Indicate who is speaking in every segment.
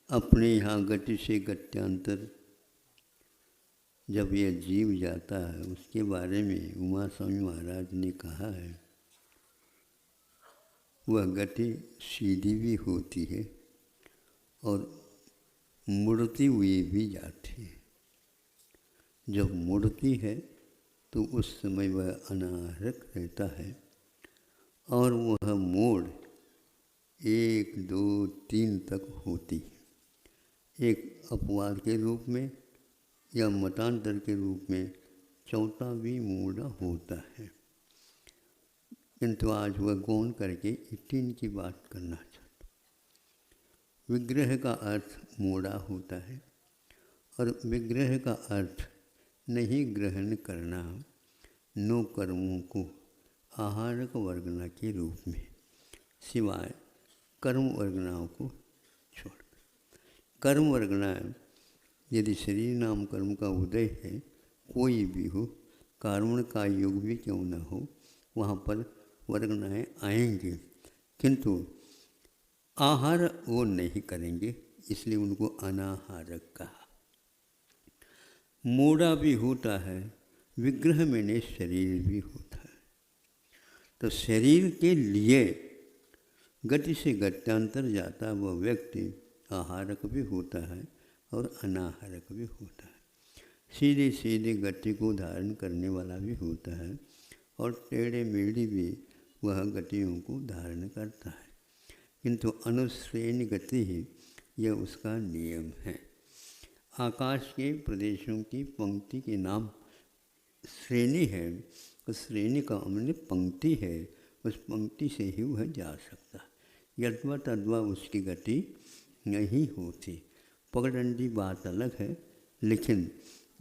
Speaker 1: अपने यहाँ गति से गत्यांतर जब यह जीव जाता है उसके बारे में उमा स्वामी महाराज ने कहा है, वह गति सीधी भी होती है और मुड़ती हुई भी जाती है। जब मुड़ती है तो उस समय वह अनाहरक रहता है और वह मोड़ 1, 2, 3 तक होती है। एक अपवाद के रूप में या मतांतर के रूप में चौथा भी मोड़ा होता है, किंतु आज वह गौण करके 3 की बात करना चाहता। विग्रह का अर्थ मोड़ा होता है और विग्रह का अर्थ नहीं ग्रहण करना, नो कर्मों को आहारक वर्गना के रूप में, सिवाय कर्म वर्गनाओं को छोड़कर। कर्म वर्गना यदि शरीर नाम कर्म का उदय है, कोई भी हो, कार्मण का युग भी क्यों न हो, वहाँ पर वर्गनाएँ आएंगे, किंतु आहार वो नहीं करेंगे, इसलिए उनको अनाहारक कहा। मोड़ा भी होता है, विग्रह में शरीर भी होता है। तो शरीर के लिए गति से गत्यांतर जाता वह व्यक्ति आहारक भी होता है और अनाहारक भी होता है। सीधे सीधे गति को धारण करने वाला भी होता है और टेढ़े मेढ़ी भी वह गतियों को धारण करता है, किंतु अनुश्रेणी गति ही यह उसका नियम है। आकाश के प्रदेशों की पंक्ति के नाम श्रेणी है, उस श्रेणी का अमल पंक्ति है, उस पंक्ति से ही वह जा सकता है। यद्वा तद्वा उसकी गति नहीं होती। पगडंडी बात अलग है, लेकिन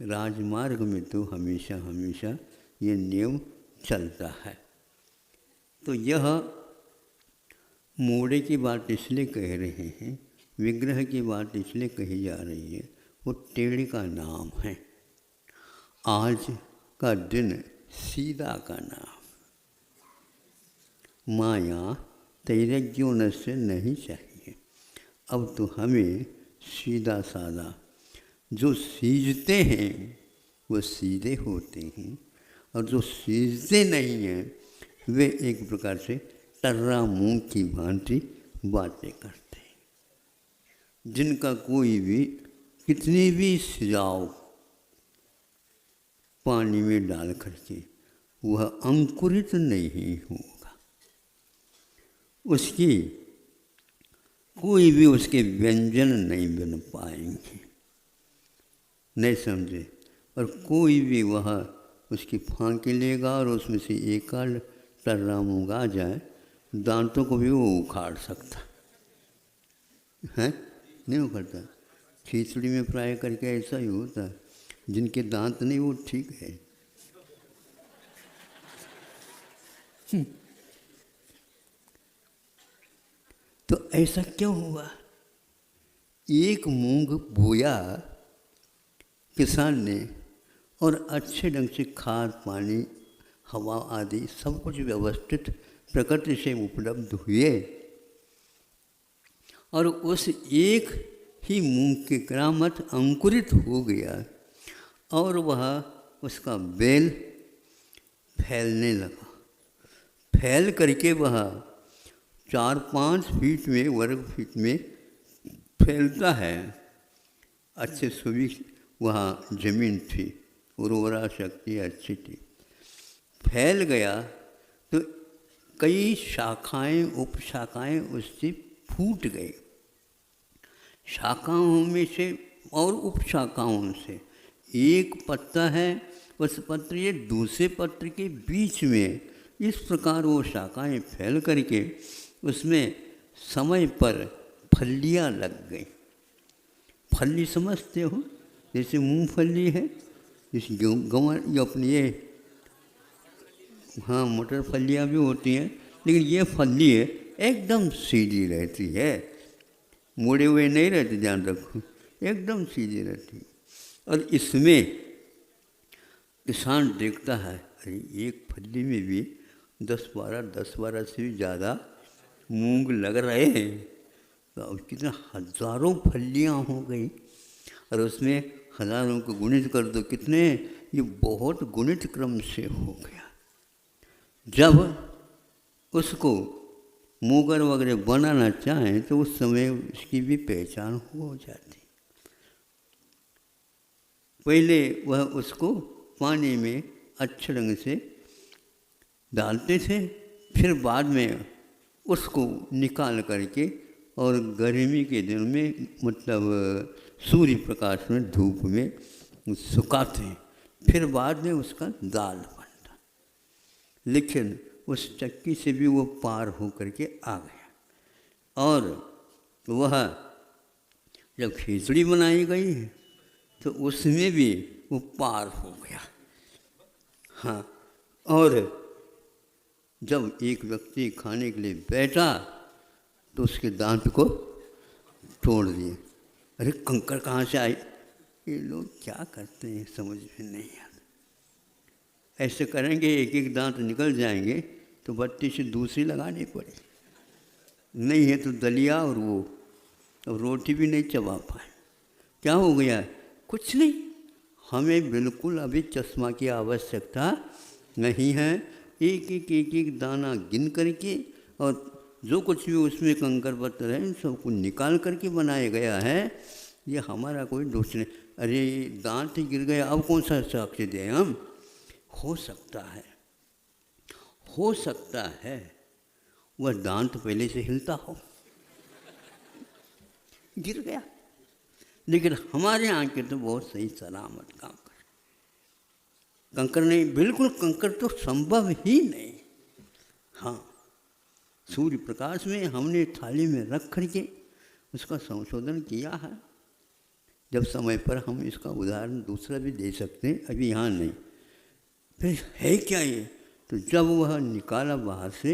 Speaker 1: राजमार्ग में तो हमेशा हमेशा ये नियम चलता है। तो यह मोड़े की बात इसलिए कह रहे हैं, विग्रह की बात इसलिए कही जा रही है, वो टेढ़े का नाम है। आज का दिन सीधा का नाम। माया तैरज्ञों से नहीं चाहिए। अब तो हमें सीधा साधा, जो सीजते हैं वो सीधे होते हैं और जो सीजते नहीं हैं वे एक प्रकार से टर्रा मुँह की भांति बातें करते हैं, जिनका कोई भी कितनी भी सिजाओ पानी में डाल करके वह अंकुरित नहीं होगा। उसकी कोई भी उसके व्यंजन नहीं बन पाएंगे, नहीं समझे। और कोई भी वह उसकी फांकी लेगा और उसमें से एक आध टर्रा मूंग आ जाए, दांतों को भी वो उखाड़ सकता है, नहीं उखाड़ता। खिचड़ी में प्राय करके ऐसा ही होता है, जिनके दांत नहीं वो ठीक है। तो ऐसा क्यों हुआ? एक मूंग बोया किसान ने और अच्छे ढंग से खाद पानी हवा आदि सब कुछ व्यवस्थित प्रकृति से उपलब्ध हुए और उस एक ही मूंग के करामत अंकुरित हो गया और वह उसका बेल फैलने लगा। फैल करके वह 4-5 फीट में, वर्ग फीट में फैलता है। अच्छे सुविक वहाँ जमीन थी, उर्वरा शक्ति अच्छी थी। फैल गया तो कई शाखाएं उपशाखाएं उससे फूट गई। शाखाओं में से और उपशाखाओं से एक पत्ता है, उस पत्र ये दूसरे पत्र के बीच में इस प्रकार वो शाखाएं फैल करके उसमें समय पर फलियाँ लग गई। फली समझते हो, जैसे मूंगफली है, जैसे गंवर ये अपनी ये, हाँ मटर फलियाँ भी होती हैं, लेकिन ये फली है एकदम सीधी रहती है, मोड़े हुए नहीं रहते, ध्यान रखो, एकदम सीधी रहती। और इसमें किसान देखता है, अरे एक फली में भी 10-12 से भी ज़्यादा मूंग लग रहे हैं, तो अब कितना हजारों फलियाँ हो गई, और उसमें हजारों को गुणित कर दो कितने, ये बहुत गुणित क्रम से हो गया। जब उसको मुगर वगैरह बनाना चाहें तो उस समय उसकी भी पहचान हो जाती। पहले वह उसको पानी में अच्छे ढंग से डालते थे, फिर बाद में उसको निकाल करके और गर्मी के दिन में मतलब सूर्य प्रकाश में धूप में सुखाते, फिर बाद में उसका दाल बनता। लेकिन उस चक्की से भी वो पार हो करके आ गया। और वह जब खिचड़ी बनाई गई तो उसमें भी वो पार हो गया। हाँ, और जब एक व्यक्ति खाने के लिए बैठा तो उसके दांत को तोड़ दिए। अरे कंकड़ कहाँ से आए? ये लोग क्या करते हैं समझ में नहीं आता। ऐसे करेंगे एक एक दांत निकल जाएंगे तो बत्ती से दूसरी लगानी पड़े, नहीं है तो दलिया और वो और रोटी भी नहीं चबा पाए। क्या हो गया? कुछ नहीं, हमें बिल्कुल अभी चश्मा की आवश्यकता नहीं है। एक दाना गिन करके और जो कुछ भी उसमें कंकर पत्थर है सबको निकाल करके बनाया गया है। ये हमारा कोई दोष नहीं। अरे दांत ही गिर गए, अब कौन सा साक्ष्य दें हम? हो सकता है वह दांत पहले से हिलता हो, गिर गया, लेकिन हमारे आंखें तो बहुत सही सलामत कंकर नहीं, बिल्कुल कंकर तो संभव ही नहीं। हाँ, सूर्य प्रकाश में हमने थाली में रख करके उसका संशोधन किया है। जब समय पर हम इसका उदाहरण दूसरा भी दे सकते हैं, अभी यहाँ नहीं। फिर है क्या ये? तो जब वह निकाला बाहर से,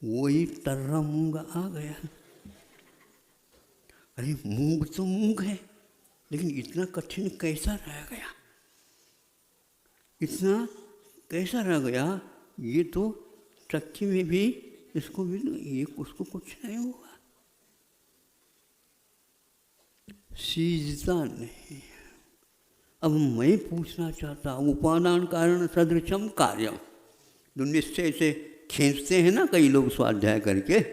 Speaker 1: वही टर्रा मूंग आ गया। अरे मूंग तो मूंग है, लेकिन इतना कठिन कैसा रह गया? इतना कैसा रह गया? ये तो चक्की में भी इसको भी ये उसको कुछ नहीं हुआ, सीजता नहीं। अब मैं पूछना चाहता, उपादान कारण सदृशम कार्यम, जो निश्चय से खींचते हैं ना कई लोग स्वाध्याय करके,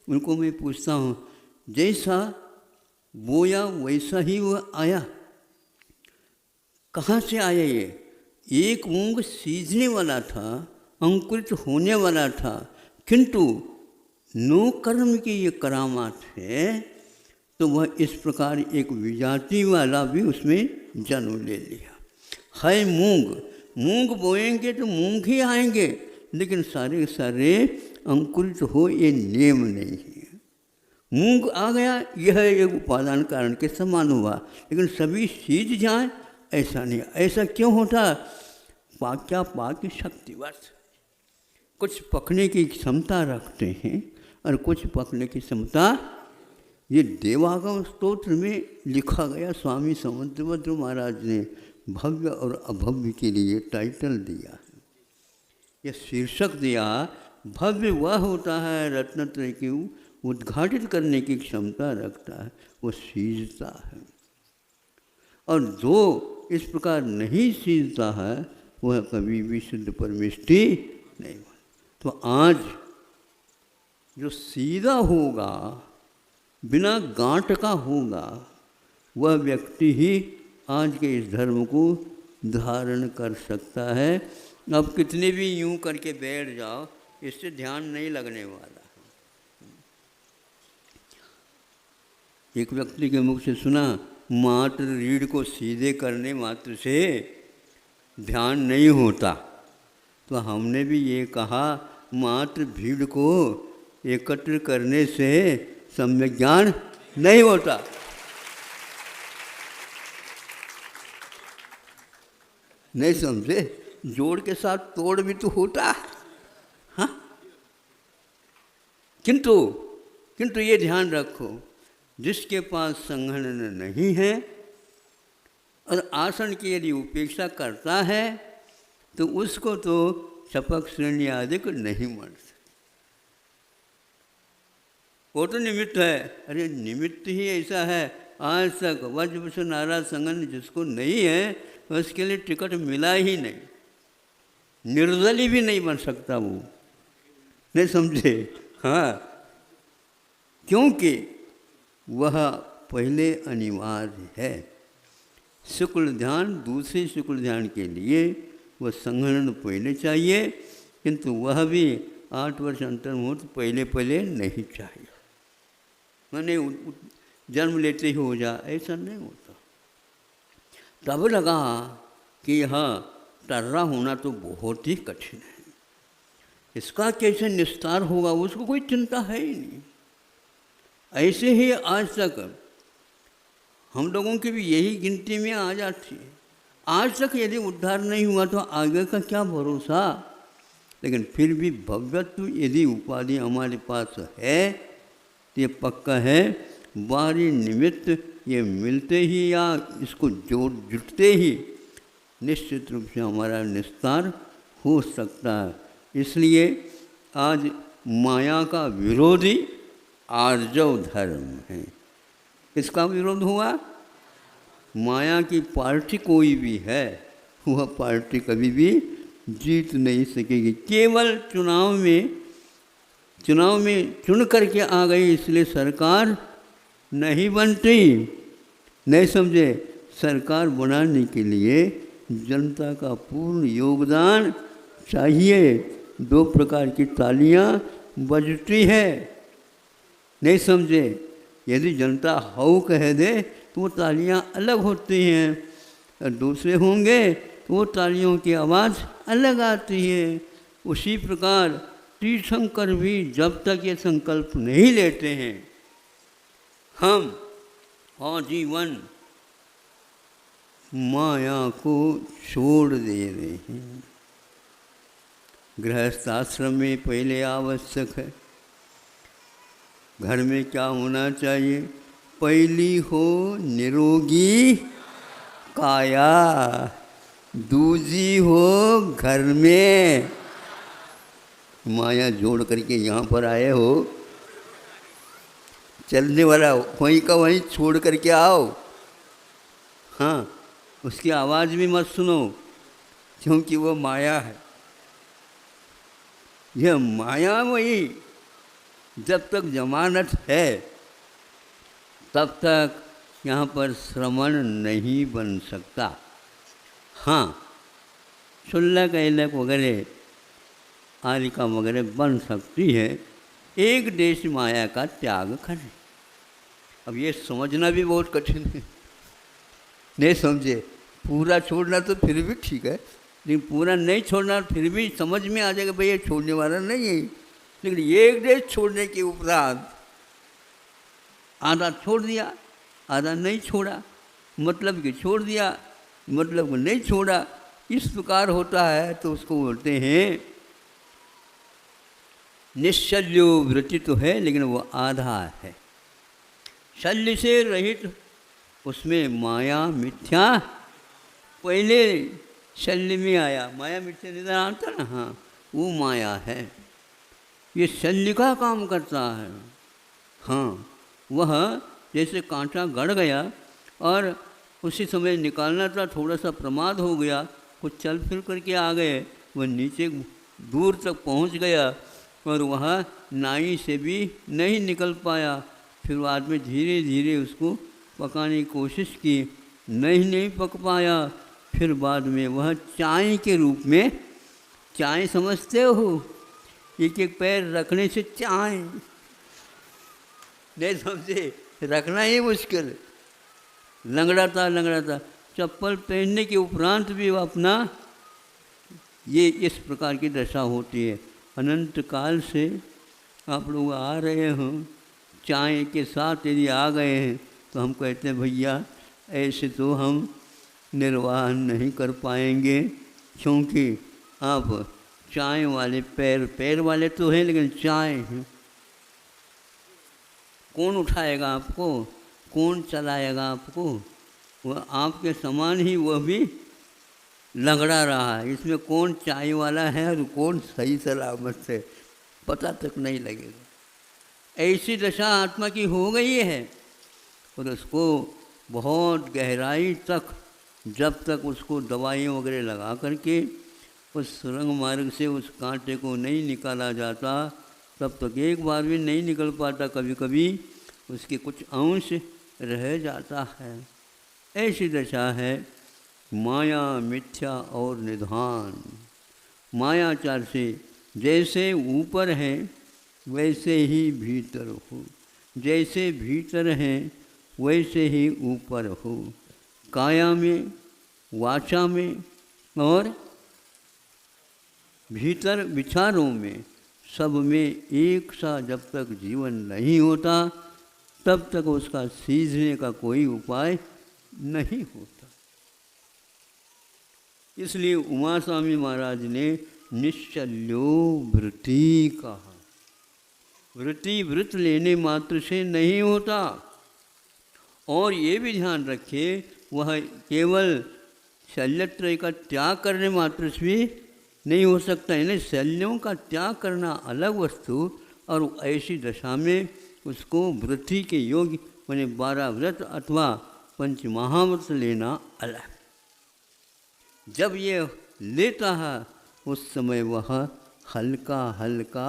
Speaker 1: उनको मैं पूछता हूँ, जैसा बोया वैसा ही वह आया। कहाँ से आया ये? एक मूंग सीजने वाला था, अंकुरित होने वाला था, किंतु नो कर्म की ये करामात है, तो वह इस प्रकार एक विजाति वाला भी उसमें जन्म ले लिया है। मूंग बोएंगे तो मूंग ही आएंगे, लेकिन सारे सारे अंकुरित हो ये नियम नहीं है। मूंग आ गया, यह एक उपादान कारण के समान हुआ, लेकिन सभी सीज जाए ऐसा नहीं। ऐसा क्यों होता? पाक्य शक्तिवश कुछ पकने की क्षमता रखते हैं और कुछ पकने की क्षमता, ये देवागम स्तोत्र में लिखा गया। स्वामी समंतभद्र महाराज ने भव्य और अभव्य के लिए टाइटल दिया, यह शीर्षक दिया। भव्य वह होता है रत्नत्रय की उद्घाटित करने की क्षमता रखता है, वो सीजता है। और जो इस प्रकार नहीं सीजता है वह कभी भी शुद्ध परमिष्टि नहीं बन। तो आज जो सीधा होगा, बिना गांठ का होगा, वह व्यक्ति ही आज के इस धर्म को धारण कर सकता है। अब कितने भी यूं करके बैठ जाओ, इससे ध्यान नहीं लगने वाला। एक व्यक्ति के मुख से सुना, मात्र रीढ़ को सीधे करने मात्र से ध्यान नहीं होता। तो हमने भी ये कहा, मात्र भीड़ को एकत्र करने से सम्यक ज्ञान नहीं होता। नहीं समझे? जोड़ के साथ तोड़ भी तो होता। हाँ, किंतु ये ध्यान रखो, जिसके पास संघनन नहीं है और आसन की यदि उपेक्षा करता है तो उसको तो शपक श्रेणी आदि को नहीं मान सकते। वो तो निमित्त है। अरे निमित्त ही ऐसा है, आज तक वज्रवसु नारद संगन जिसको नहीं है उसके लिए टिकट मिला ही नहीं, निर्दलीय भी नहीं बन सकता वो, नहीं समझे? हाँ, क्योंकि वह पहले अनिवार्य है। शुक्ल ध्यान, दूसरे शुक्ल ध्यान के लिए वह संघनन पहले चाहिए, किंतु वह भी 8 वर्ष अंतर्मुहूर्त पहले पहले नहीं चाहिए। मैंने जन्म लेते ही हो जा, ऐसा नहीं होता। तब लगा कि यह टर्रा होना तो बहुत ही कठिन है, इसका कैसे निस्तार होगा उसको कोई चिंता है ही नहीं। ऐसे ही आज तक हम लोगों की भी यही गिनती में आ जाती है। आज तक यदि उद्धार नहीं हुआ तो आगे का क्या भरोसा। लेकिन फिर भी भव्यत्व यदि उपाधि हमारे पास है तो ये पक्का है, बाहरी निमित्त ये मिलते ही या इसको जोड़ जुटते ही निश्चित रूप से हमारा निस्तार हो सकता है। इसलिए आज माया का विरोधी आर्जव धर्म है। किसका विरोध हुआ? माया की पार्टी कोई भी है वह पार्टी कभी भी जीत नहीं सकेगी। केवल चुनाव में चुन करके आ गई इसलिए सरकार नहीं बनती, नहीं समझे? सरकार बनाने के लिए जनता का पूर्ण योगदान चाहिए। 2 प्रकार की तालियां बजती है, नहीं समझे? यदि जनता हाउ कह दे तो वो तालियां अलग होती हैं, और दूसरे होंगे तो वो तालियों की आवाज़ अलग आती है। उसी प्रकार तीर्थंकर भी जब तक ये संकल्प नहीं लेते हैं हम आजीवन माया को छोड़ दे रहे हैं। गृहस्थ आश्रम में पहले आवश्यक है, घर में क्या होना चाहिए? पहली हो निरोगी काया, दूजी हो घर में। माया जोड़ करके यहाँ पर आए हो, चलने वाला वहीं का वहीं छोड़ करके आओ। हाँ, उसकी आवाज़ भी मत सुनो क्योंकि वो माया है। यह माया वही जब तक जमानत है तब तक यहाँ पर श्रवण नहीं बन सकता। हाँ, शुल्लक ऐलक वगैरह आलिका वगैरह बन सकती है, एक देश माया का त्याग करें। अब ये समझना भी बहुत कठिन है, नहीं समझे? पूरा छोड़ना तो फिर भी ठीक है, लेकिन पूरा नहीं छोड़ना फिर भी समझ में आ जाएगा भाई ये छोड़ने वाला नहीं है। लेकिन एक देश छोड़ने के उपरांत आधा छोड़ दिया, आधा नहीं छोड़ा, मतलब कि छोड़ दिया, मतलब को नहीं छोड़ा, इस प्रकार होता है तो उसको बोलते हैं निश्चल्यो वृत्ति तो है लेकिन वो आधा है। शल्य से रहित उसमें माया मिथ्या पहले शल्य में आया, माया मिथ्या निधन आता ना, हाँ वो माया है। ये शल्य का काम करता है। हाँ, वह जैसे कांटा गड़ गया और उसी समय निकालना था, थोड़ा सा प्रमाद हो गया, कुछ चल फिर करके आ गए, वह नीचे दूर तक पहुंच गया और वह नाई से भी नहीं निकल पाया। फिर बाद में धीरे धीरे उसको पकाने की कोशिश की, नहीं पक पाया। फिर बाद में वह चाय के रूप में, चाय समझते हो, एक एक पैर रखने से चाय, नहीं समझे? रखना ही मुश्किल, लंगड़ा था। चप्पल पहनने के उपरांत भी वो अपना ये इस प्रकार की दशा होती है। अनंत काल से आप लोग आ रहे हो, चाय के साथ यदि आ गए हैं तो हम कहते हैं भैया ऐसे तो हम निर्वाह नहीं कर पाएंगे, क्योंकि आप चाय वाले पैर वाले तो हैं लेकिन चाय हैं। कौन उठाएगा आपको, कौन चलाएगा आपको? वह आपके समान ही वह भी लंगड़ा रहा है। इसमें कौन चाय वाला है और कौन सही सलामत है पता तक नहीं लगेगा। ऐसी दशा आत्मा की हो गई है और उसको बहुत गहराई तक, जब तक उसको दवाइयाँ वगैरह लगा करके उस सुरंग मार्ग से उस कांटे को नहीं निकाला जाता, तब तक एक बार भी नहीं निकल पाता। कभी कभी उसके कुछ अंश रह जाता है। ऐसी दशा है माया, मिथ्या और निधान। मायाचार से जैसे ऊपर है वैसे ही भीतर हो, जैसे भीतर हैं वैसे ही ऊपर हो। काया में, वाचा में और भीतर विचारों में, सब में एक सा जब तक जीवन नहीं होता तब तक उसका सीखने का कोई उपाय नहीं होता। इसलिए उमा स्वामी महाराज ने निश्चल्यो वृत्ति कहा। वृत्ति व्रत लेने मात्र से नहीं होता। और ये भी ध्यान रखिए, वह केवल शल्यत्रय का त्याग करने मात्र से भी नहीं हो सकता। यानी शल्यों का त्याग करना अलग वस्तु और ऐसी दशा में उसको वृत्ति के योग्य माने 12 व्रत अथवा पंचमहाव्रत लेना अलग। जब ये लेता है उस समय वह हल्का हल्का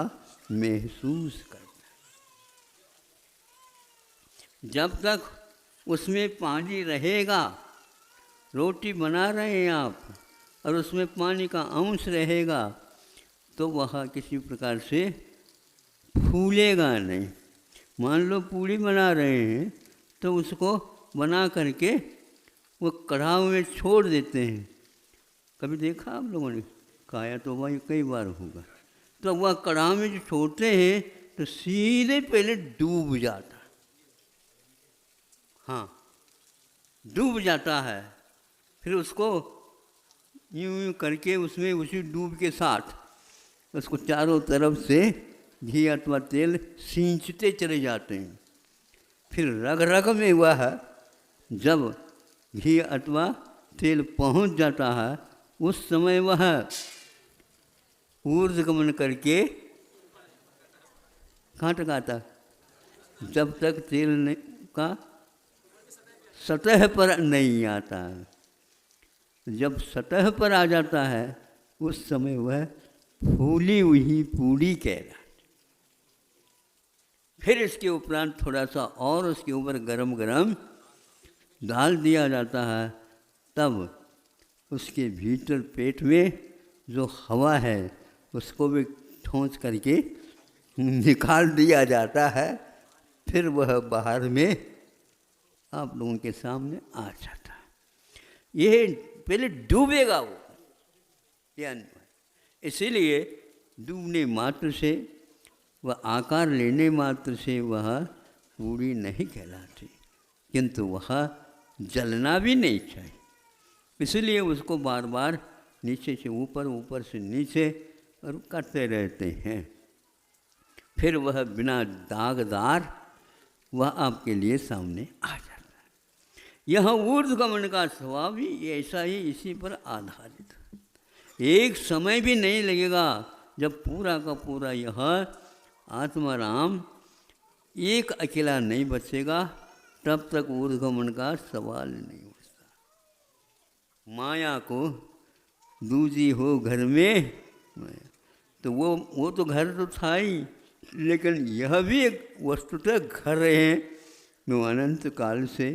Speaker 1: महसूस करता है। जब तक उसमें पानी रहेगा, रोटी बना रहे हैं आप और उसमें पानी का अंश रहेगा तो वह किसी प्रकार से फूलेगा नहीं। मान लो पूड़ी बना रहे हैं तो उसको बना करके वो कढ़ाई में छोड़ देते हैं। कभी देखा आप लोगों ने? खाया तो वही कई बार होगा। तो वह कढ़ाई में जो छोड़ते हैं तो सीधे पहले डूब जाता है। हाँ, डूब जाता है। फिर उसको यूँ यूँ करके उसमें उसी डूब के साथ उसको चारों तरफ से घी अथवा तेल सींचते चले जाते हैं। फिर रग रग में वह जब घी अथवा तेल पहुंच जाता है उस समय वह ऊर्ध्वगमन करके कहाँ तक आता? जब तक तेल का सतह पर नहीं आता। जब सतह पर आ जाता है उस समय वह फूली हुई पूड़ी कहलाती। फिर इसके उपरांत थोड़ा सा और उसके ऊपर गरम गरम डाल दिया जाता है। तब उसके भीतर पेट में जो हवा है उसको भी ठोंस करके निकाल दिया जाता है। फिर वह बाहर में आप लोगों के सामने आ जाता है। ये पहले डूबेगा वो, इसीलिए डूबने मात्र से वह आकार लेने मात्र से वह पूरी नहीं कहलाती, किंतु वह जलना भी नहीं चाहिए। इसलिए उसको बार बार नीचे से ऊपर, ऊपर से नीचे और करते रहते हैं। फिर वह बिना दागदार वह आपके लिए सामने आ जाता है। यह ऊर्ध्वगमन का स्वभाव भी ऐसा ही इसी पर आधारित है। एक समय भी नहीं लगेगा जब पूरा का पूरा यह आत्माराम एक अकेला नहीं बचेगा, तब तक ऊर्ध्वगमन का सवाल नहीं उठता। माया को दूजी हो घर में, तो वो तो घर तो था ही, लेकिन यह भी एक वस्तुतः घर है। जो अनंत काल से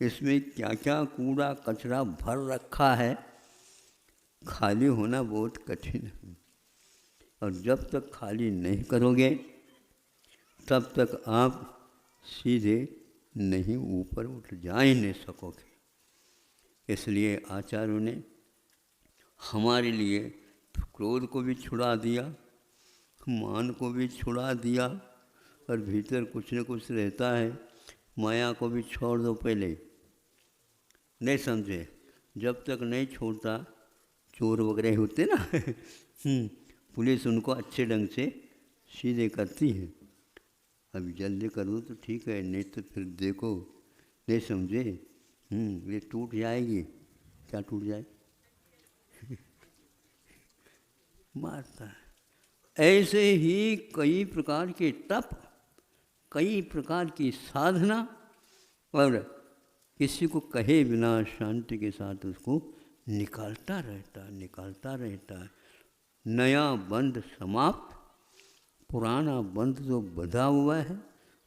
Speaker 1: इसमें क्या क्या कूड़ा कचरा भर रखा है, खाली होना बहुत कठिन है। और जब तक खाली नहीं करोगे तब तक आप सीधे नहीं ऊपर उठ जा ही नहीं सकोगे। इसलिए आचार्यों ने हमारे लिए क्रोध को भी छुड़ा दिया, मान को भी छुड़ा दिया, और भीतर कुछ न कुछ रहता है। माया को भी छोड़ दो पहले, नहीं समझे? जब तक नहीं छोड़ता, चोर वगैरह होते ना पुलिस उनको अच्छे ढंग से सीधे करती है। अभी जल्दी करूँ तो ठीक है, नहीं तो फिर देखो, नहीं समझे? ये टूट जाएगी। क्या टूट जाए? मारता है। ऐसे ही कई प्रकार के तप कई प्रकार की साधना और किसी को कहे बिना शांति के साथ उसको निकालता रहता है। नया बंध समाप्त, पुराना बंध जो बंधा हुआ है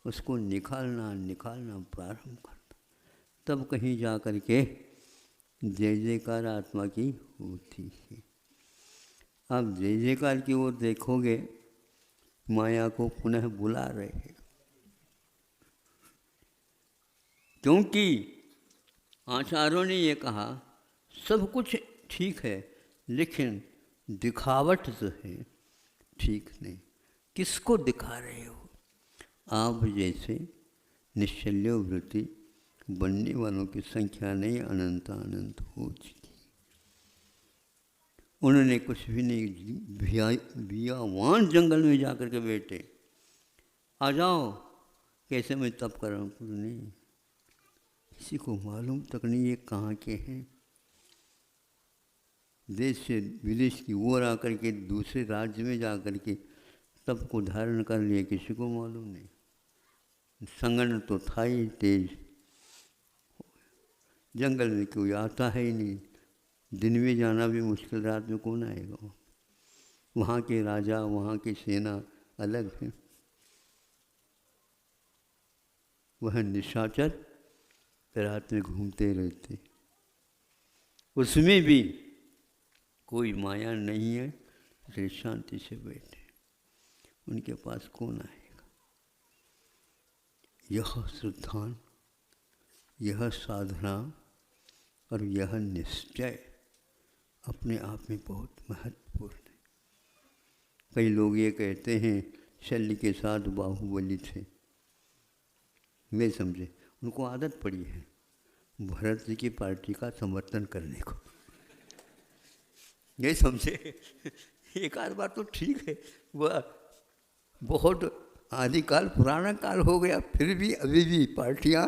Speaker 1: उसको निकालना प्रारंभ करता, तब कहीं जा कर के जय जयकार आत्मा की होती है। आप जय जयकार की ओर देखोगे, माया को पुनः बुला रहे हैं, क्योंकि आचार्यों ने ये कहा सब कुछ ठीक है लेकिन दिखावट जो है ठीक नहीं। किसको दिखा रहे हो? आप जैसे निश्चल्य वृत्ति बनने वालों की संख्या नहीं अनंत हो चुकी। उन्होंने कुछ भी नहीं, बियावान जंगल में जाकर के बैठे, आ जाओ कैसे मैं तप कर रहा हूँ, कुछ नहीं, किसी को मालूम तक नहीं ये कहाँ के हैं। देश से विदेश की ओर आकर के दूसरे राज्य में जा कर के तप को धारण कर लिए, किसी को मालूम नहीं। संगन तो था ही तेज, जंगल में कोई आता है ही नहीं, दिन में जाना भी मुश्किल, रात में कौन आएगा। वहाँ के राजा, वहाँ की सेना अलग है। वह निशाचर रात में घूमते रहते, उसमें भी कोई माया नहीं है, इसलिए शांति से बैठे। उनके पास कौन आएगा? यह श्रद्धान, यह साधना और यह निश्चय अपने आप में बहुत महत्वपूर्ण है। कई लोग ये कहते हैं शल्य के साथ बाहुबली थे, नहीं समझे, उनको आदत पड़ी है भरत जी की पार्टी का समर्थन करने को, नहीं समझे। एक आध बार तो ठीक है, वह बहुत आदिकाल पुराना काल हो गया, फिर भी अभी भी पार्टियां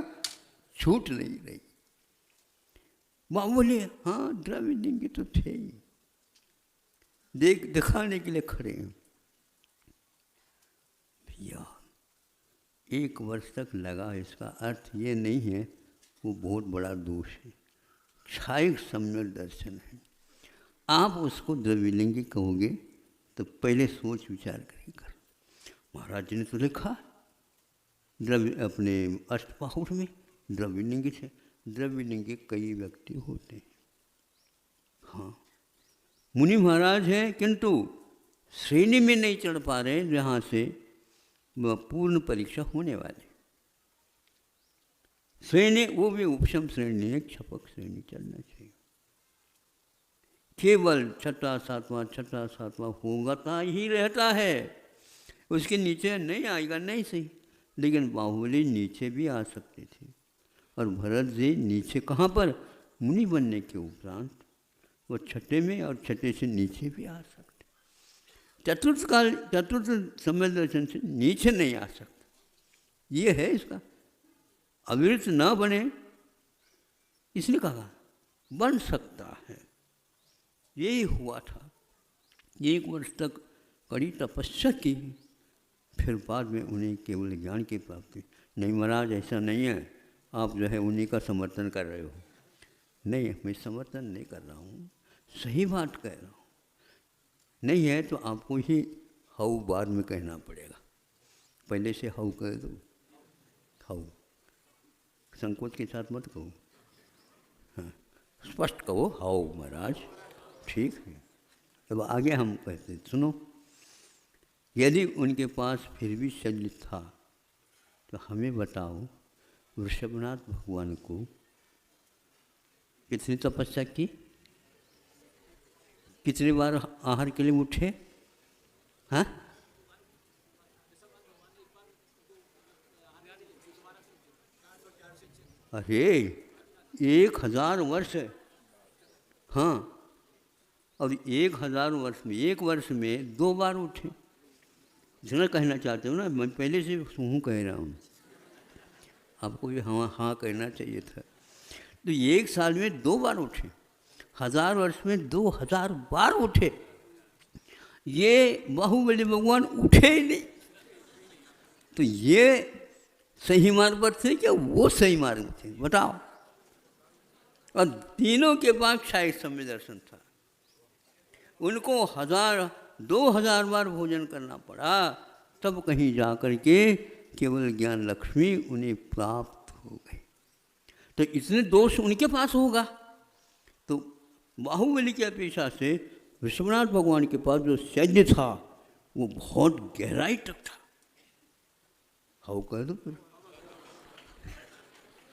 Speaker 1: छूट नहीं रही। बाहुबली हाँ द्रविड़ तो थे ही, दिखाने के लिए खड़े हैं। भैया 1 वर्ष तक लगा, इसका अर्थ ये नहीं है वो बहुत बड़ा दोष है, क्षायिक सम्यक दर्शन है। आप उसको द्रविलिंगी कहोगे तो पहले सोच विचार करके कर। महाराज जी ने तो लिखा अपने अष्टबाहुर में द्रविलिंगी से, द्रविलिंगी कई व्यक्ति होते हैं। हाँ मुनि महाराज हैं, किंतु श्रेणी में नहीं चढ़ पा रहे जहाँ से पूर्ण परीक्षा होने वाले। श्रेणी वो भी उपशम श्रेणी है, क्षपक श्रेणी चलना चाहिए। केवल छठा सातवां होगा ही रहता है, उसके नीचे नहीं आएगा, नहीं सही। लेकिन बाहुबली नीचे भी आ सकते थे, और भरत जी नीचे कहाँ पर? मुनि बनने के उपरांत वो छठे में और छठे से नीचे भी आ सकते। चतुर्थ समय दर्शन से नीचे नहीं आ सकता, ये है इसका। अविरत न बने इसने कहा, बन सकता है। यही हुआ था। 1 वर्ष तक कड़ी तपस्या की, फिर बाद में उन्हें केवल ज्ञान की प्राप्ति। नहीं महाराज ऐसा नहीं है, आप जो है उन्हीं का समर्थन कर रहे हो। नहीं, मैं समर्थन नहीं कर रहा हूँ, सही बात कह रहा हूँ। नहीं है तो आपको ही हाउ बाद में कहना पड़ेगा, पहले से हाउ कह दो। हाउ संकोच के साथ मत कहो, हाँ स्पष्ट कहो, हाउ महाराज, ठीक है। अब आगे हम कहते सुनो, यदि उनके पास फिर भी शल्य था तो हमें बताओ, वृषभनाथ भगवान को कितनी तपस्या की, कितनी बार आहार के लिए उठे? हाँ अरे 1000 वर्ष, हाँ, और 1000 वर्ष में 1 वर्ष में 2 बार उठे। जितना कहना चाहते हो ना, मैं पहले से हूँ कह रहा हूँ, आपको भी हाँ हाँ कहना चाहिए था। तो 1 साल में 2 बार उठे, 1000 वर्ष में 2000 बार उठे। ये बाहुबली भगवान उठे ही नहीं। तो ये सही मार्ग पर थे क्या वो सही मार्ग में थे, बताओ। और तीनों के पास क्षायिक सम्य दर्शन था। उनको 1000-2000 बार भोजन करना पड़ा, तब कहीं जा कर के केवल ज्ञान लक्ष्मी उन्हें प्राप्त हो गई। तो इतने दोष उनके पास होगा, तो बाहुबली की अपेक्षा से विश्वनाथ भगवान के पास जो सैन्य था वो बहुत गहराई तक था। हाउ कह दो फिर।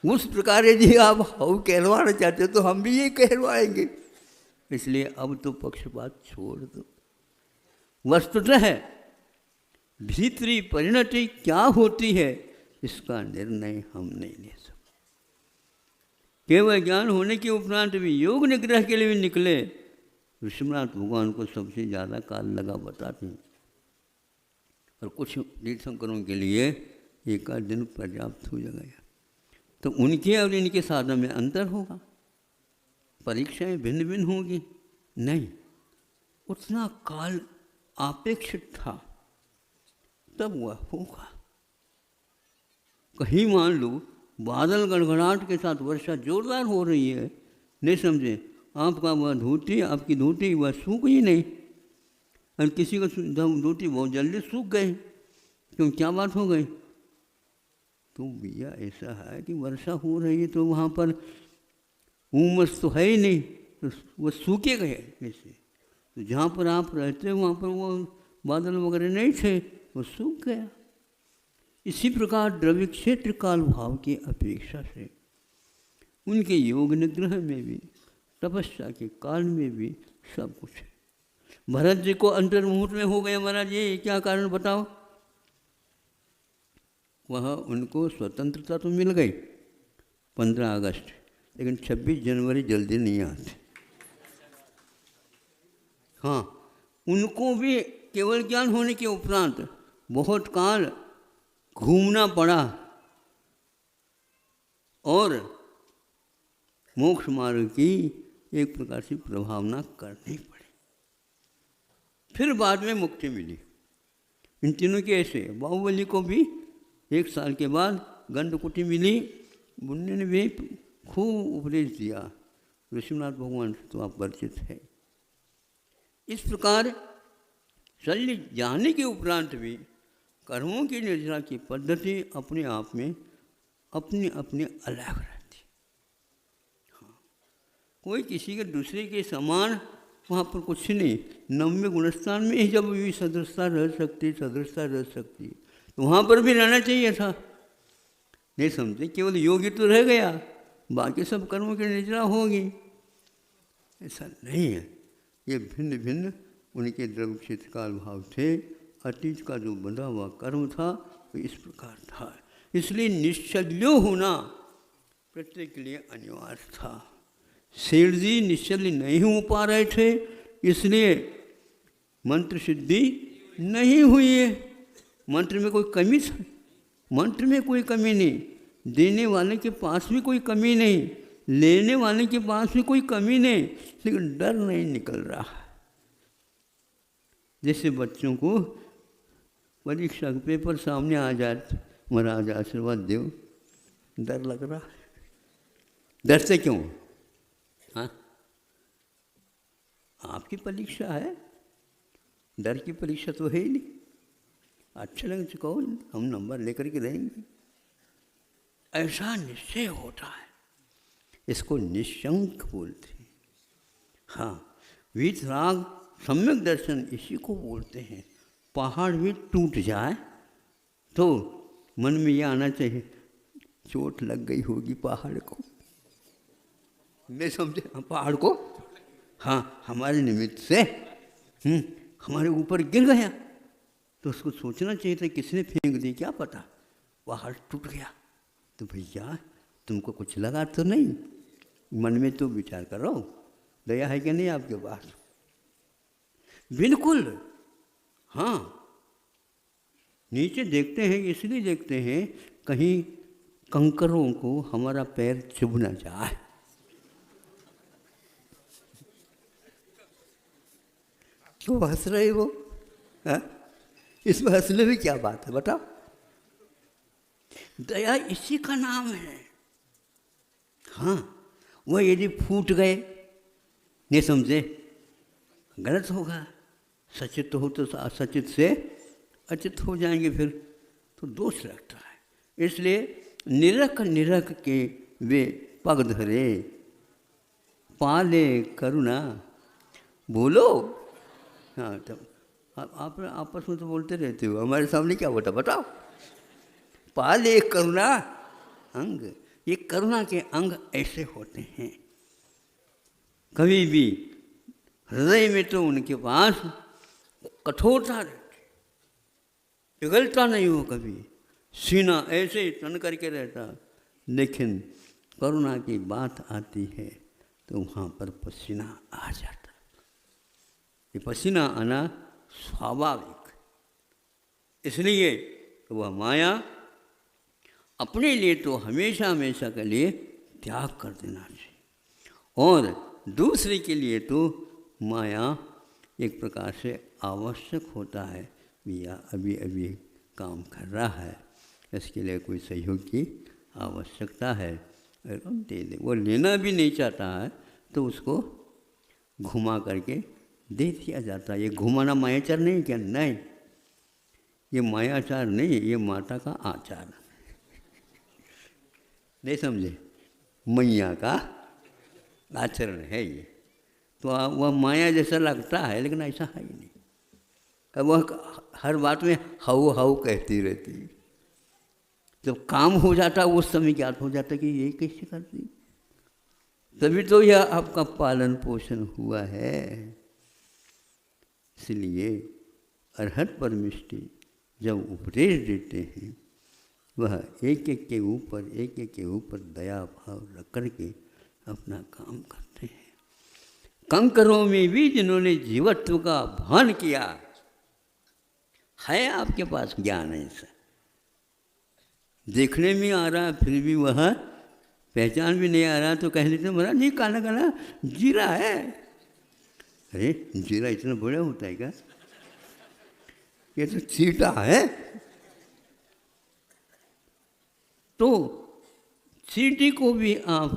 Speaker 1: उस प्रकार यदि आप हाउ कहलवाना चाहते हो तो हम भी ये कहलवाएंगे। इसलिए अब तो पक्षपात छोड़ दो। वस्तुतः है भीतरी परिणति क्या होती है इसका निर्णय हम नहीं ले सकते। केवल ज्ञान होने के उपरांत भी योग निग्रह के लिए भी निकले, विश्वनाथ भगवान को सबसे ज़्यादा काल लगा बताते हैं। और कुछ तीर्थंकरों के लिए एक आध दिन पर्याप्त हो जाएगा। तो उनके और इनके साधन में अंतर होगा, परीक्षाएं भिन्न भिन्न होगी नहीं, उतना काल अपेक्षित था तब वह होगा। कहीं मान लो बादल गड़गड़ाहट के साथ वर्षा जोरदार हो रही है, नहीं समझे, आपका वह धोती, आपकी धोती वह सूख ही नहीं, और किसी को धोती बहुत जल्दी सूख गए, क्यों क्या बात हो गई? तो भैया ऐसा है कि वर्षा हो रही है तो वहाँ पर उमस तो है ही नहीं, तो वो सूखे गए ऐसे। तो जहाँ पर आप रहते वहाँ पर वो बादल वगैरह नहीं थे, वो सूख गया। इसी प्रकार द्रव्य क्षेत्र काल भाव की अपेक्षा से उनके योग निग्रह में भी, तपस्या के काल में भी सब कुछ है। भरत जी को अंतर्मुहूर्त में हो गया महाराज, ये क्या कारण बताओ? वह उनको स्वतंत्रता तो मिल गई 15 अगस्त, लेकिन 26 जनवरी जल्दी नहीं आते। हाँ, उनको भी केवल ज्ञान होने के उपरांत बहुत काल घूमना पड़ा और मोक्ष मार्ग की एक प्रकार से प्रभावना करनी पड़ी, फिर बाद में मुक्ति मिली। इन तीनों के ऐसे बाहुबली को भी 1 साल के बाद गंधकुटी मिली, बुन्ने ने भी खूब उपदेश दिया। विश्वनाथ भगवान से तो आप परिचित है। इस प्रकार शल्य जाने के उपरांत भी कर्मों की निर्जरा की पद्धति अपने आप में अपने अपने अलग रहती। हाँ, कोई किसी के दूसरे के समान वहाँ पर कुछ नहीं। 90 गुणस्थान में ही जब भी सदृशता रह सकती तो वहाँ पर भी रहना चाहिए था, नहीं समझे। केवल योगी तो रह गया, बाकी सब कर्मों की निर्जरा होगी, ऐसा नहीं है। ये भिन्न भिन्न उनके द्रव्य क्षेत्र काल भाव थे। अतीत का जो बंधा हुआ कर्म था वो इस प्रकार था। इसलिए निश्चल्यो होना प्रत्येक के लिए अनिवार्य था। सेठ जी निश्चल्य नहीं हो पा रहे थे, इसलिए मंत्र सिद्धि नहीं हुई है। मंत्र में कोई कमी था? मंत्र में कोई कमी नहीं, देने वाले के पास भी कोई कमी नहीं, लेने वाले के पास भी कोई कमी नहीं, लेकिन डर नहीं निकल रहा। जैसे बच्चों को परीक्षा के पेपर सामने आ जाए, महाराज आशीर्वाद दो, डर लग रहा है। डरते क्यों? हाँ, आपकी परीक्षा है, डर की परीक्षा तो है ही नहीं। अच्छा लगे तो कहो, हम नंबर लेकर के रहेंगे, ऐसा निश्चय होता है। इसको निशंक बोलते हैं। हाँ, वीतराग सम्यक दर्शन इसी को बोलते हैं। पहाड़ भी टूट जाए तो मन में ये आना चाहिए, चोट लग गई होगी पहाड़ को, नहीं समझे? पहाड़ को, हाँ, हमारे निमित्त से हमारे ऊपर गिर गया, तो उसको सोचना चाहिए था किसने फेंक दी, क्या पता पहाड़ टूट गया। तो भैया तुमको कुछ लगा तो नहीं? मन में तो विचार करो, दया है कि नहीं आपके पास? बिल्कुल। हाँ, नीचे देखते हैं, इसलिए देखते हैं कहीं कंकरों को हमारा पैर चुभ न जाए। क्यों हंस रहे हो? हाँ? इसमें हंसने में क्या बात है बताओ? दया इसी का नाम है। हाँ, वह यदि फूट गए, नहीं समझे, गलत होगा। सचित हो तो असचित से अचित हो जाएंगे, फिर तो दोष लगता है। इसलिए निरख निरख के वे पग धरे, पाले करुणा। बोलो। हाँ, तब आप आपस में तो बोलते रहते हो, हमारे सामने क्या होता बताओ। पाले करुणा अंग, ये करुणा के अंग ऐसे होते हैं। कभी भी हृदय में तो उनके पास कठोरता रहती, पिघलता नहीं हो कभी, सीना ऐसे ही तन करके रहता, लेकिन करुणा की बात आती है तो वहाँ पर पसीना आ जाता। ये पसीना आना स्वाभाविक, इसलिए तो वह माया अपने लिए तो हमेशा हमेशा के लिए त्याग कर देना चाहिए, और दूसरे के लिए तो माया एक प्रकार से आवश्यक होता है। भैया अभी अभी काम कर रहा है, इसके लिए कोई सहयोग की आवश्यकता है, दे दे। वो लेना भी नहीं चाहता है तो उसको घुमा करके दे दिया जाता है। ये घुमाना मायाचार नहीं क्या? नहीं, ये मायाचार नहीं, ये माता का आचार। नहीं समझे? मैया का आचरण है ये। तो वह माया जैसा लगता है, लेकिन ऐसा है ही नहीं। अब वह हर बात में हाउ हाउ कहती रहती। जब काम हो जाता उस समय ज्ञात हो जाता कि ये कैसे करती। तभी तो यह आपका पालन पोषण हुआ है। इसलिए अरहत परमिष्टि जब उपदेश देते हैं, वह एक एक के ऊपर दया भाव रख करके अपना काम करते हैं। कंकरों में भी जिन्होंने जीवत्व का भान किया है, आपके पास ज्ञान ऐसा देखने में आ रहा है, फिर भी वह पहचान भी नहीं आ रहा, तो कह लेते महाराज नहीं, काला काला जीरा है। अरे जीरा इतना बड़ा होता है क्या? ये तो चीटा है। तो चींटी को भी आप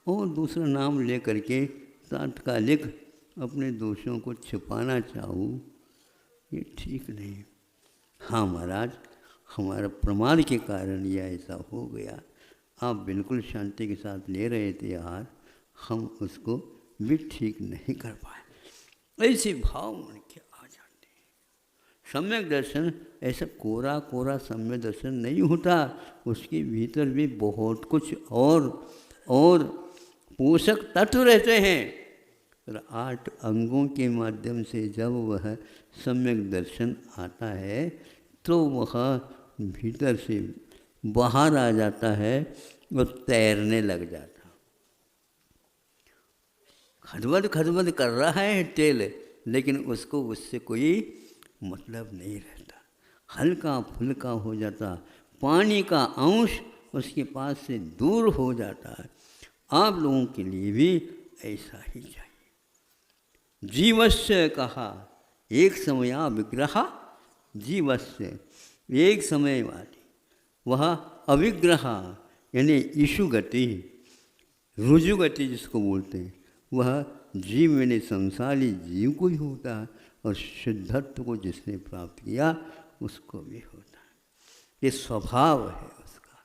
Speaker 1: और दूसरा नाम ले करके तात्कालिक अपने दोषों को छिपाना चाहो, ये ठीक नहीं। हाँ महाराज, हमारा प्रमाद के कारण यह ऐसा हो गया। आप बिल्कुल शांति के साथ ले रहे थे यार, हम उसको भी ठीक नहीं कर पाए। ऐसे भाव मन के आ जाते हैं। सम्यक दर्शन ऐसा कोरा कोरा सम्यक दर्शन नहीं होता, उसके भीतर भी बहुत कुछ और पोषक तत्व रहते हैं। 8 अंगों के माध्यम से जब वह सम्यक दर्शन आता है तो वह भीतर से बाहर आ जाता है और तैरने लग जाता। खदबद कर रहा है तेल, लेकिन उसको उससे कोई मतलब नहीं रहता, हल्का फुल्का हो जाता, पानी का अंश उसके पास से दूर हो जाता है। आप लोगों के लिए भी ऐसा ही चाहिए। जीवस्य कहा एक समया विग्रह, जीवस्य एक समय वाली, वह अविग्रह यानी ईशु गति, रुजु गति जिसको बोलते हैं, वह जीव यानी संसारी जीव को भी होता है, और शुद्धत्व को जिसने प्राप्त किया उसको भी होता है। ये स्वभाव है उसका।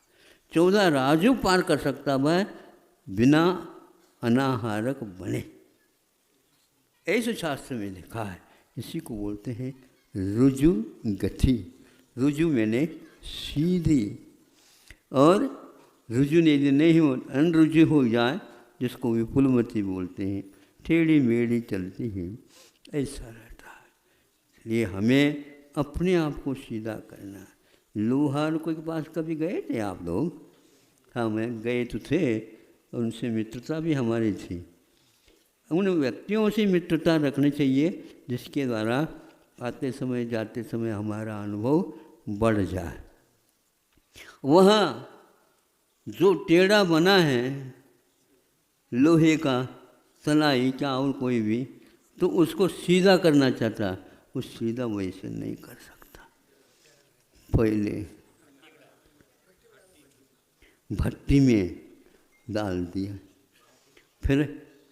Speaker 1: 14 राजू पार कर सकता वह बिना अनाहारक बने, ऐसे शास्त्र में लिखा है। इसी को बोलते हैं रुजु गति। रुजु मैंने सीधी, और रुजु नहीं हो, अनरुजु हो जाए जिसको विपुलमती बोलते हैं, टेढ़ी मेढ़ी चलती है, ऐसा रहता है। इसलिए हमें अपने आप को सीधा करना। लोहार को के पास कभी गए थे आप लोग? हाँ, मैं गए तो थे, उनसे मित्रता भी हमारी थी। उन व्यक्तियों से मित्रता रखनी चाहिए जिसके द्वारा आते समय जाते समय हमारा अनुभव बढ़ जाए। वहाँ जो टेढ़ा बना है लोहे का, सलाई क्या और कोई भी, तो उसको सीधा करना चाहता, वो सीधा वैसे नहीं कर सकता। पहले भट्टी में डाल दिया, फिर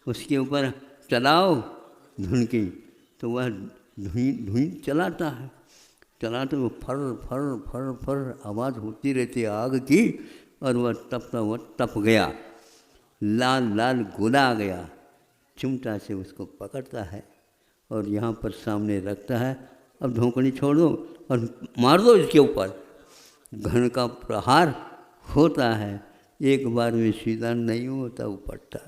Speaker 1: उसके ऊपर चलाओ धुन की, तो वह धुन चलाता है, चलाते वो फर फर फर फर आवाज़ होती रहती है आग की, और वह तपता हुआ तप गया, लाल लाल गोला आ गया। चिमटा से उसको पकड़ता है और यहाँ पर सामने रखता है, अब धोकनी छोड़ दो और मार दो इसके ऊपर। घन का प्रहार होता है, एक बार में सीधा नहीं होता, उपटता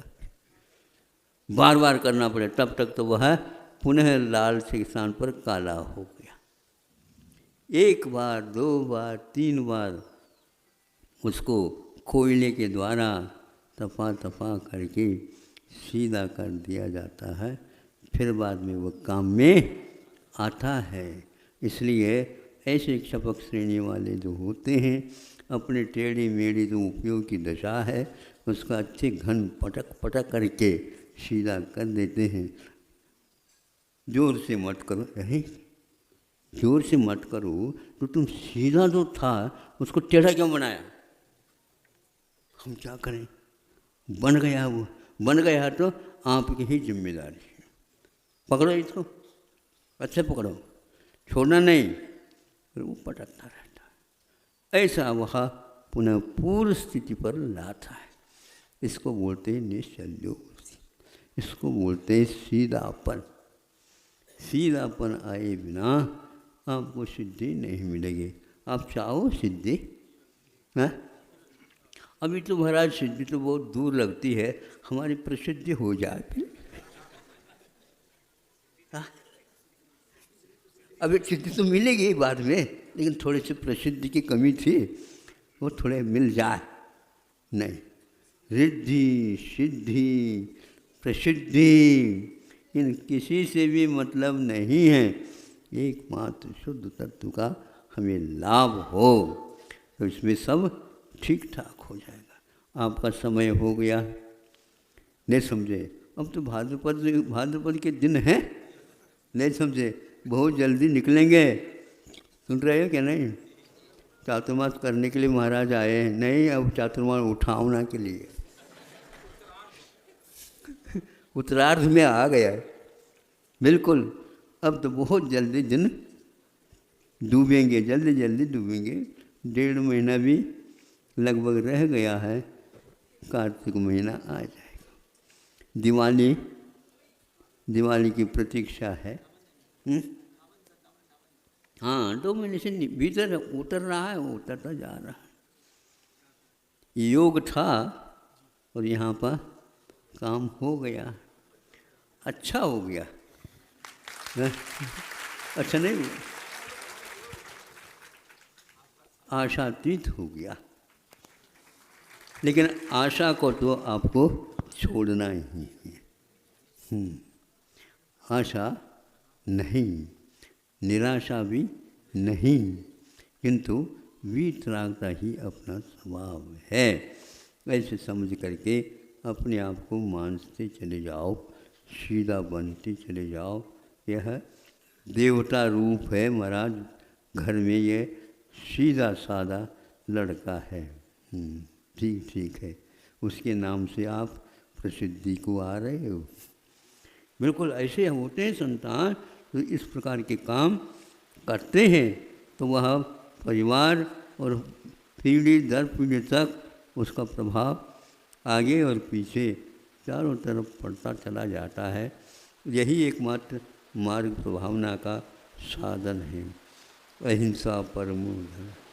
Speaker 1: बार बार करना पड़े, तब तक तो वह पुनः लाल से स्थान पर काला हो गया। एक बार, दो बार, तीन बार उसको कोयले के द्वारा तपा तपा करके सीधा कर दिया जाता है, फिर बाद में वो काम में आता है। इसलिए ऐसे क्षपक श्रेणी वाले जो होते हैं, अपने टेढ़ी मेढ़ी जो उपयोग की दशा है उसका अच्छे घन पटक पटक करके सीधा कर देते हैं। जोर से मत करो, अरे जोर से मत करो, तो तुम सीधा जो था उसको टेढ़ा क्यों बनाया? हम क्या करें, बन गया, वो बन गया तो आपकी ही जिम्मेदारी है। पकड़ो इसको, अच्छे पकड़ो, छोड़ना नहीं, फिर वो पटकता रहता है। ऐसा वह पुनः पूर्व स्थिति पर लाता है। इसको बोलते हैं निश्चल्योक्ति, इसको बोलते हैं सीधापन। सीधापन आए बिना आपको सिद्धि नहीं मिलेगी। आप चाहो सिद्धि, हाँ? अभी तो महाराज सिद्धि तो बहुत दूर लगती है, हमारी प्रसिद्धि हो जाए फिर। हाँ? अभी सिद्धि तो मिलेगी बाद में, लेकिन थोड़ी सी प्रसिद्धि की कमी थी, वो थोड़े मिल जाए। नहीं, रिद्धि सिद्धि प्रसिद्धि इन किसी से भी मतलब नहीं है, एकमात्र शुद्ध तत्व का हमें लाभ हो तो इसमें सब ठीक ठाक हो जाएगा। आपका समय हो गया, नहीं समझे? अब तो भाद्रपद के दिन हैं, नहीं समझे? बहुत जल्दी निकलेंगे, सुन रहे हो क्या? नहीं, चातुर्मास करने के लिए महाराज आए हैं। नहीं, अब चातुर्मास उठावना के लिए उत्तरार्ध में आ गया है, बिल्कुल। अब तो बहुत जल्दी दिन डूबेंगे, जल्दी जल्दी डूबेंगे। 1.5 महीना भी लगभग रह गया है, कार्तिक महीना आ जाएगा। दिवाली की प्रतीक्षा है। हाँ, 2 महीने से भीतर उतर रहा है, वो उतरता जा रहा है। योग था और यहाँ पर काम हो गया, अच्छा हो गया। अच्छा नहीं हुआ, आशातीत हो गया। लेकिन आशा को तो आपको छोड़ना ही है। आशा नहीं, निराशा भी नहीं, किंतु वीतरागता ही अपना स्वभाव है। ऐसे समझ करके अपने आप को मानते चले जाओ, सीधा बनते चले जाओ। यह देवता रूप है महाराज, घर में ये सीधा सादा लड़का है। ठीक ठीक है, उसके नाम से आप प्रसिद्धि को आ रहे हो। बिल्कुल ऐसे होते हैं संतान, तो इस प्रकार के काम करते हैं तो वह परिवार और पीढ़ी दर पीढ़ी तक उसका प्रभाव आगे और पीछे चारों तरफ पड़ता चला जाता है। यही एकमात्र मार्ग प्रभावना का साधन है। अहिंसा परमो धर्म।